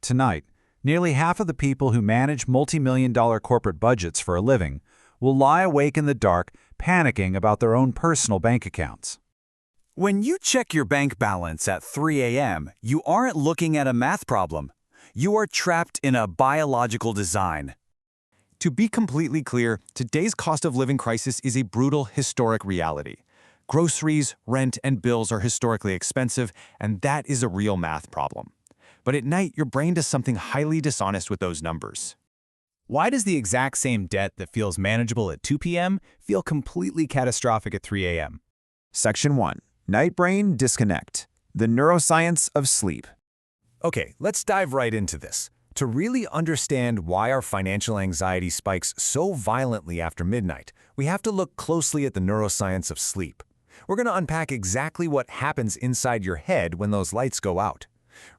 tonight, nearly half of the people who manage multi-million-dollar corporate budgets for a living will lie awake in the dark, panicking about their own personal bank accounts. When you check your bank balance at 3 a.m., you aren't looking at a math problem. You are trapped in a biological design. To be completely clear, today's cost of living crisis is a brutal historic reality. Groceries, rent, and bills are historically expensive, and that is a real math problem. But at night, your brain does something highly dishonest with those numbers. Why does the exact same debt that feels manageable at 2 p.m. feel completely catastrophic at 3 a.m.? Section 1. Night Brain Disconnect. The Neuroscience of Sleep. Okay, let's dive right into this. To really understand why our financial anxiety spikes so violently after midnight, we have to look closely at the neuroscience of sleep. We're going to unpack exactly what happens inside your head when those lights go out.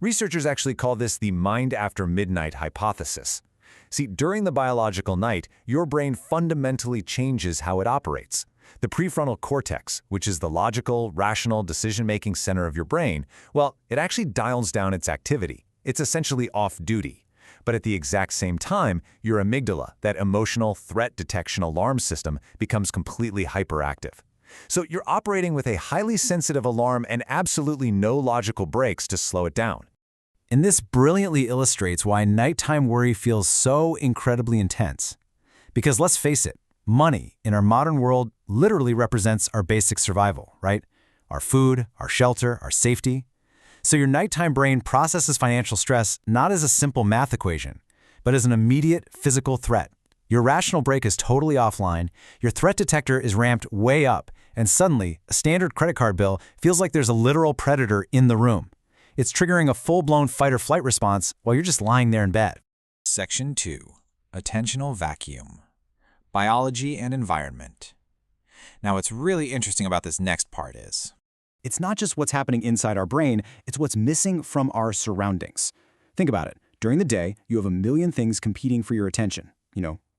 Researchers actually call this the mind after midnight hypothesis. See, during the biological night, your brain fundamentally changes how it operates. The prefrontal cortex, which is the logical, rational decision-making center of your brain, well, it actually dials down its activity. It's essentially off duty. But at the exact same time, your amygdala, that emotional threat detection alarm system, becomes completely hyperactive. So you're operating with a highly sensitive alarm and absolutely no logical brakes to slow it down. And this brilliantly illustrates why nighttime worry feels so incredibly intense. Because let's face it, money in our modern world literally represents our basic survival, right? Our food, our shelter, our safety. So your nighttime brain processes financial stress not as a simple math equation, but as an immediate physical threat. Your rational brake is totally offline, your threat detector is ramped way up, and suddenly, a standard credit card bill feels like there's a literal predator in the room. It's triggering a full-blown fight-or-flight response while you're just lying there in bed. Section 2. Attentional Vacuum. Biology and Environment. Now, what's really interesting about this next part is, It's not just what's happening inside our brain, it's what's missing from our surroundings. Think about it. During the day, you have a million things competing for your attention.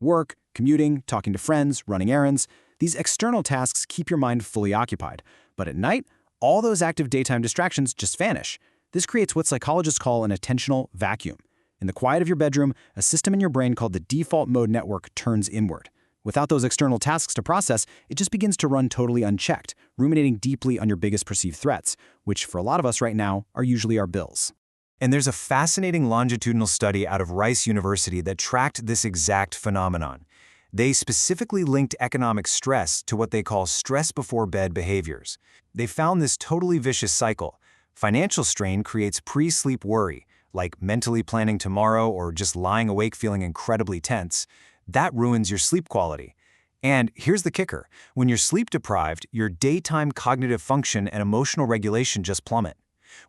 Work, commuting, talking to friends, running errands. These external tasks keep your mind fully occupied. But at night, all those active daytime distractions just vanish. This creates what psychologists call an attentional vacuum. In the quiet of your bedroom, a system in your brain called the default mode network turns inward. Without those external tasks to process, it just begins to run totally unchecked, ruminating deeply on your biggest perceived threats, which for a lot of us right now are usually our bills. And there's a fascinating longitudinal study out of Rice University that tracked this exact phenomenon. They specifically linked economic stress to what they call stress before bed behaviors. They found this totally vicious cycle. Financial strain creates pre-sleep worry, like mentally planning tomorrow or just lying awake feeling incredibly tense. That ruins your sleep quality. And here's the kicker. When you're sleep deprived, your daytime cognitive function and emotional regulation just plummet,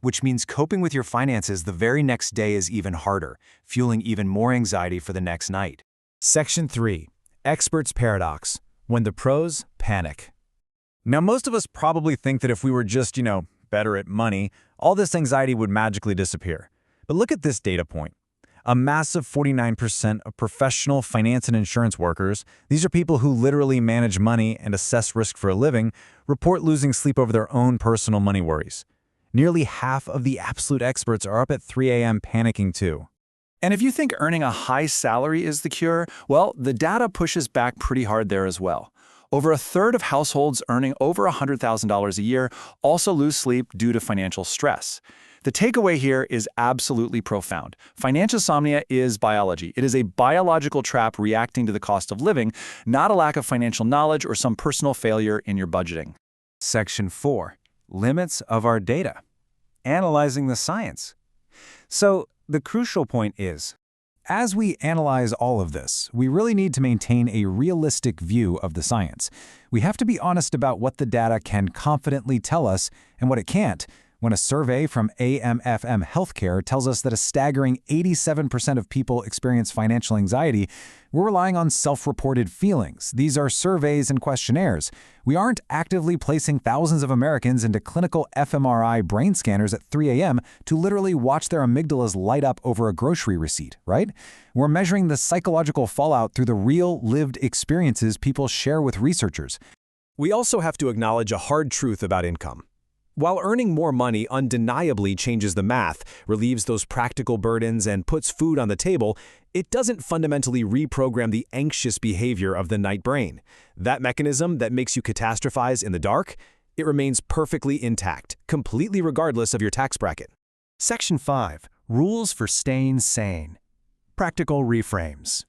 which means coping with your finances the very next day is even harder, fueling even more anxiety for the next night. Section 3. Expert's Paradox. When the pros panic. Now, most of us probably think that if we were just, better at money, all this anxiety would magically disappear. But look at this data point. A massive 49% of professional finance and insurance workers, these are people who literally manage money and assess risk for a living, report losing sleep over their own personal money worries. Nearly half of the absolute experts are up at 3 a.m. panicking too. And if you think earning a high salary is the cure, well, the data pushes back pretty hard there as well. Over a third of households earning over $100,000 a year also lose sleep due to financial stress. The takeaway here is absolutely profound. Financesomnia is biology. It is a biological trap reacting to the cost of living, not a lack of financial knowledge or some personal failure in your budgeting. Section 4. Limits of our data. Analyzing the science. So, the crucial point is, As we analyze all of this, we really need to maintain a realistic view of the science. We have to be honest about what the data can confidently tell us and what it can't. When a survey from AMFM Healthcare tells us that a staggering 87% of people experience financial anxiety, we're relying on self-reported feelings. These are surveys and questionnaires. We aren't actively placing thousands of Americans into clinical fMRI brain scanners at 3 a.m. to literally watch their amygdalas light up over a grocery receipt, right? We're measuring the psychological fallout through the real, lived experiences people share with researchers. We also have to acknowledge a hard truth about income. While earning more money undeniably changes the math, relieves those practical burdens, and puts food on the table, it doesn't fundamentally reprogram the anxious behavior of the night brain. That mechanism that makes you catastrophize in the dark, it remains perfectly intact, completely regardless of your tax bracket. Section 5. Rules for Staying Sane. Practical reframes.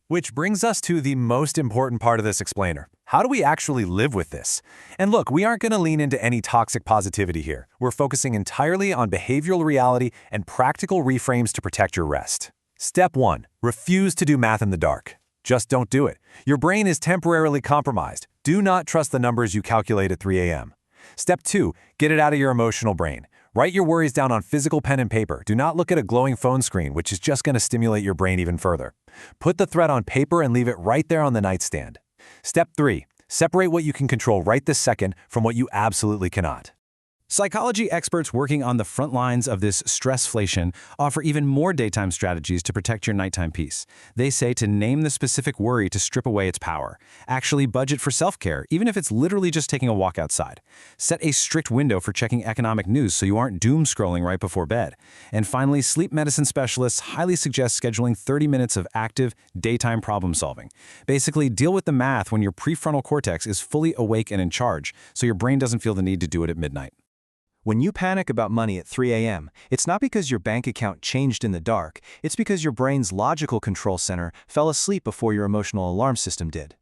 Which brings us to the most important part of this explainer. How do we actually live with this? And look, we aren't going to lean into any toxic positivity here. We're focusing entirely on behavioral reality and practical reframes to protect your rest. Step 1. Refuse to do math in the dark. Just don't do it. Your brain is temporarily compromised. Do not trust the numbers you calculate at 3 a.m. Step 2. Get it out of your emotional brain. Write your worries down on physical pen and paper. Do not look at a glowing phone screen, which is just going to stimulate your brain even further. Put the threat on paper and leave it right there on the nightstand. Step 3. Separate what you can control right this second from what you absolutely cannot. Psychology experts working on the front lines of this stressflation offer even more daytime strategies to protect your nighttime peace. They say to name the specific worry to strip away its power. Actually budget for self-care, even if it's literally just taking a walk outside. Set a strict window for checking economic news so you aren't doom scrolling right before bed. And finally, sleep medicine specialists highly suggest scheduling 30 minutes of active, daytime problem solving. Basically, deal with the math when your prefrontal cortex is fully awake and in charge, so your brain doesn't feel the need to do it at midnight. When you panic about money at 3 a.m., it's not because your bank account changed in the dark, it's because your brain's logical control center fell asleep before your emotional alarm system did.